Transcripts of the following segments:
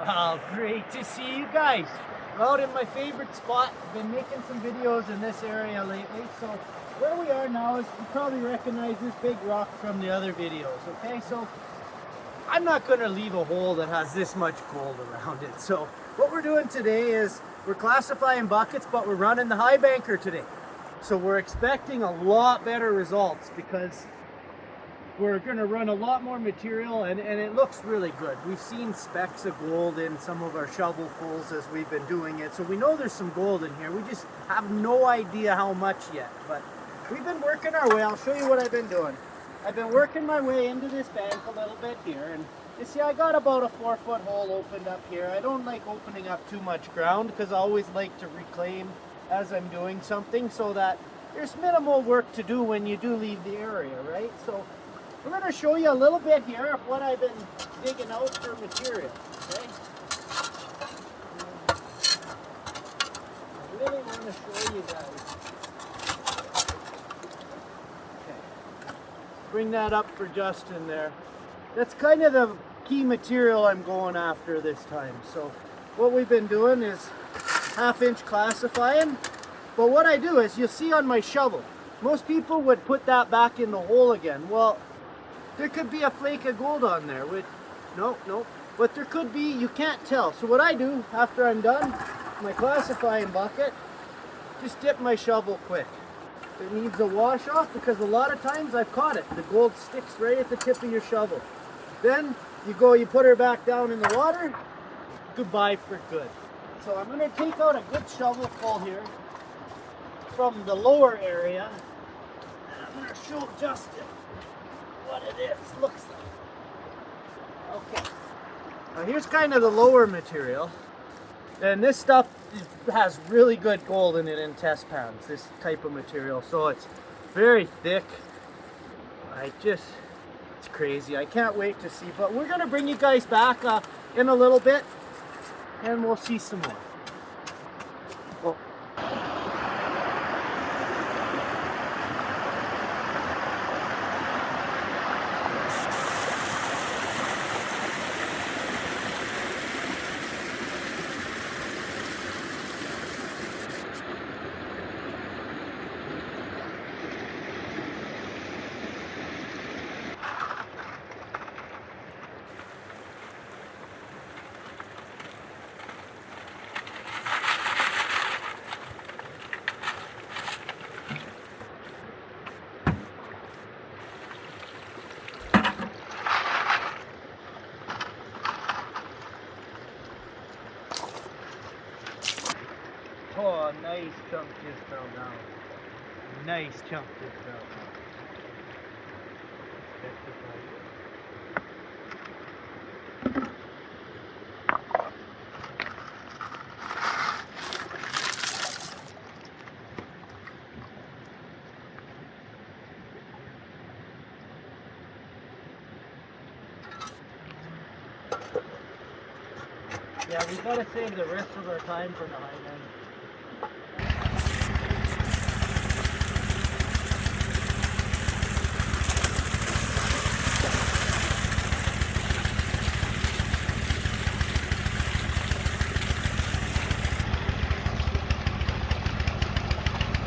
Oh, great to see you guys. Out in my favorite spot. Been making some videos in this area lately. So where we are now is, you probably recognize this big rock from the other videos, okay? So I'm not gonna leave a hole that has this much gold around it. So what we're doing today is we're classifying buckets, but we're running the high banker today. So we're expecting a lot better results because we're going to run a lot more material and it looks really good. We've seen specks of gold in some of our shovelfuls as we've been doing it. So we know there's some gold in here. We just have no idea how much yet. But we've been working our way. I'll show you what I've been doing. I've been working my way into this bank a little bit here. And you see I got about a 4-foot hole opened up here. I don't like opening up too much ground because I always like to reclaim as I'm doing something so that there's minimal work to do when you do leave the area, right? So we're going to show you a little bit here of what I've been digging out for material, okay? I really want to show you guys. Okay. Bring that up for Justin there. That's kind of the key material I'm going after this time. So what we've been doing is 1/2-inch classifying. But what I do is, you'll see on my shovel, most people would put that back in the hole again. Well, there could be a flake of gold on there. No. But there could be, you can't tell. So what I do after I'm done, my classifying bucket, just dip my shovel quick. It needs a wash off because a lot of times I've caught it. The gold sticks right at the tip of your shovel. Then you put her back down in the water, goodbye for good. So I'm going to take out a good shovel full here from the lower area, and I'm going to show Justin what it looks like. Okay, now here's kind of the lower material, and this stuff has really good gold in it in test pans, this type of material, so it's very thick. It's crazy. I can't wait to see, but we're going to bring you guys back in a little bit and we'll see some more. Well, oh, nice chunk just fell down. Nice chunk just fell down. Yeah, we've got to save the rest of our time for the high end.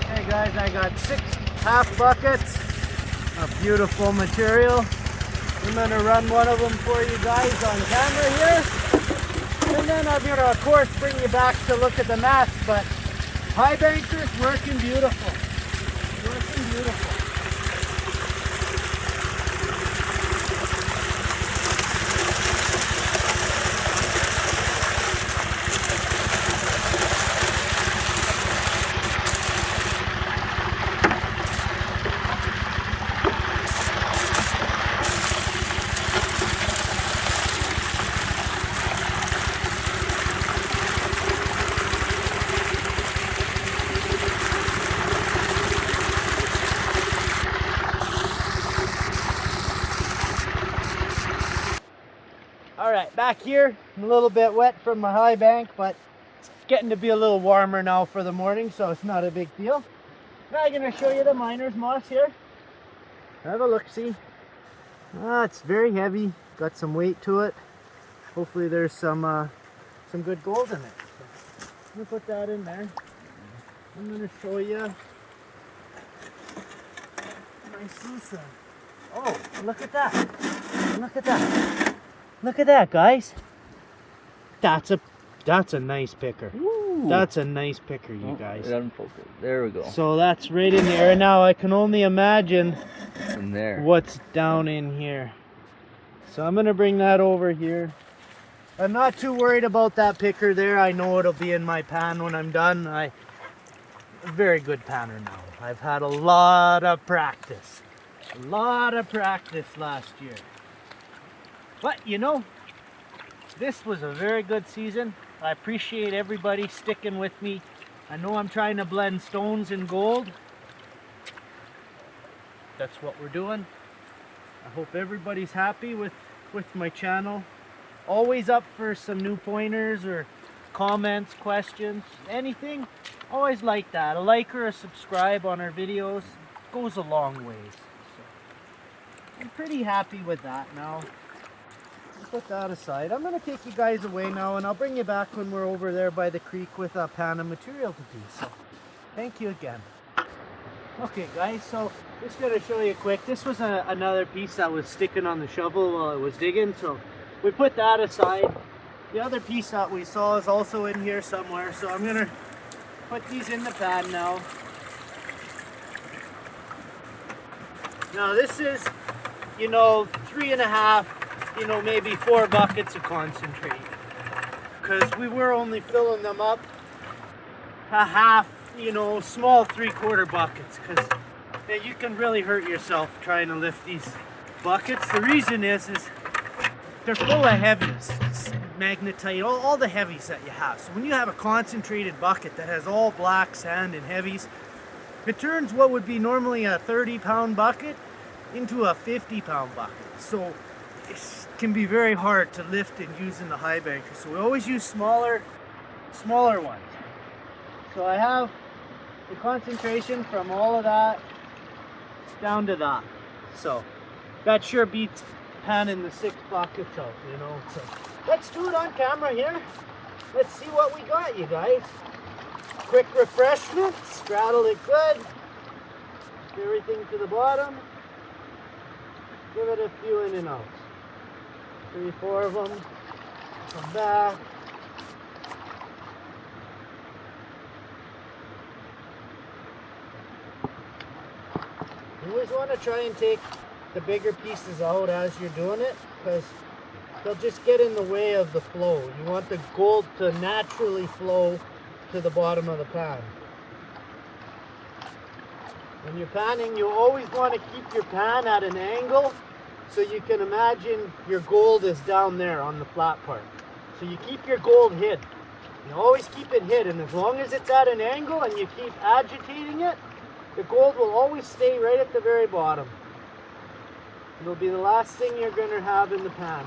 Hey guys, I got 6 half buckets of beautiful material. I'm going to run one of them for you guys on camera here. And then I'm going to, of course, bring you back to look at the mats, but high banker's working beautiful. Working beautiful. All right, back here, I'm a little bit wet from my high bank, but it's getting to be a little warmer now for the morning, so it's not a big deal. Now I'm going to show you the miner's moss here. Have a look-see. It's very heavy, got some weight to it. Hopefully there's some some good gold in it. So I'm gonna put that in there. I'm gonna show you my Sousa. Oh, look at that! Look at that! Look at that, guys! That's a nice picker. Ooh. That's a nice picker, you guys. There we go. So that's right in there. Now I can only imagine In there. what's down in here. So I'm gonna bring that over here. I'm not too worried about that picker there. I know it'll be in my pan when I'm done. I'm a very good panner now. I've had a lot of practice. A lot of practice last year. But you know, this was a very good season. I appreciate everybody sticking with me. I know I'm trying to blend stones and gold. That's what we're doing. I hope everybody's happy with my channel. Always up for some new pointers or comments, questions, anything. Always like that. A like or a subscribe on our videos goes a long ways. So I'm pretty happy with that now. Put that aside. I'm going to take you guys away now, and I'll bring you back when we're over there by the creek with a pan of material to do. So thank you again. Okay guys, so just going to show you quick. This was another piece that was sticking on the shovel while I was digging, so we put that aside. The other piece that we saw is also in here somewhere, so I'm going to put these in the pan now. Now this is, you know, 3.5, you know, maybe 4 buckets of concentrate, because we were only filling them up a half, you know, small 3/4 buckets, because you can really hurt yourself trying to lift these buckets. The reason is they're full of heavies, magnetite, all the heavies that you have. So when you have a concentrated bucket that has all black sand and heavies, it turns what would be normally a 30-pound bucket into a 50-pound bucket. So it can be very hard to lift and use in the high banker. So we always use smaller ones. So I have the concentration from all of that down to that. So that sure beats panning the 6 buckets out, you know. So let's do it on camera here. Let's see what we got, you guys. Quick refreshment, straddle it good. Everything to the bottom. Give it a few in and outs. 3, 4 of them. Come back. You always want to try and take the bigger pieces out as you're doing it, because they'll just get in the way of the flow. You want the gold to naturally flow to the bottom of the pan. When you're panning, you always want to keep your pan at an angle, so you can imagine your gold is down there on the flat part. So you keep your gold hid. You always keep it hid, and as long as it's at an angle and you keep agitating it, the gold will always stay right at the very bottom. It'll be the last thing you're going to have in the pan.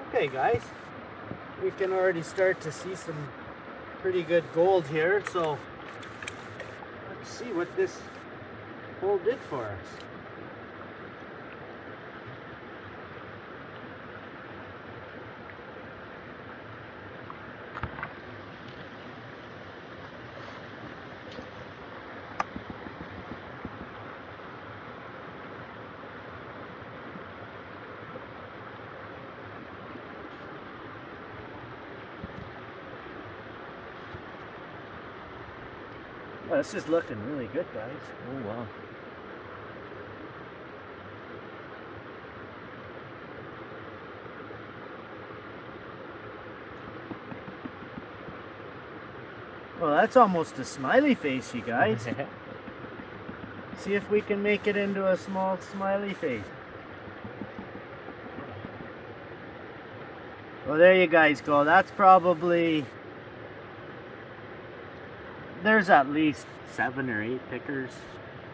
Okay guys, we can already start to see some pretty good gold here, so let's see what this hole did for us. Oh, this is looking really good, guys. Oh, wow. Well, that's almost a smiley face, you guys. See if we can make it into a small smiley face. Well, there you guys go. That's probably there's at least 7 or 8 pickers,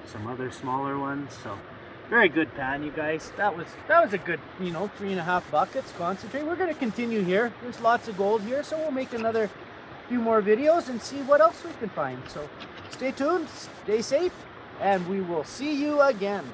some other smaller ones. So very good pan, you guys. That was a good, 3.5 buckets concentrate. We're going to continue here. There's lots of gold here, so we'll make another few more videos and see what else we can find. So stay tuned, stay safe, and we will see you again.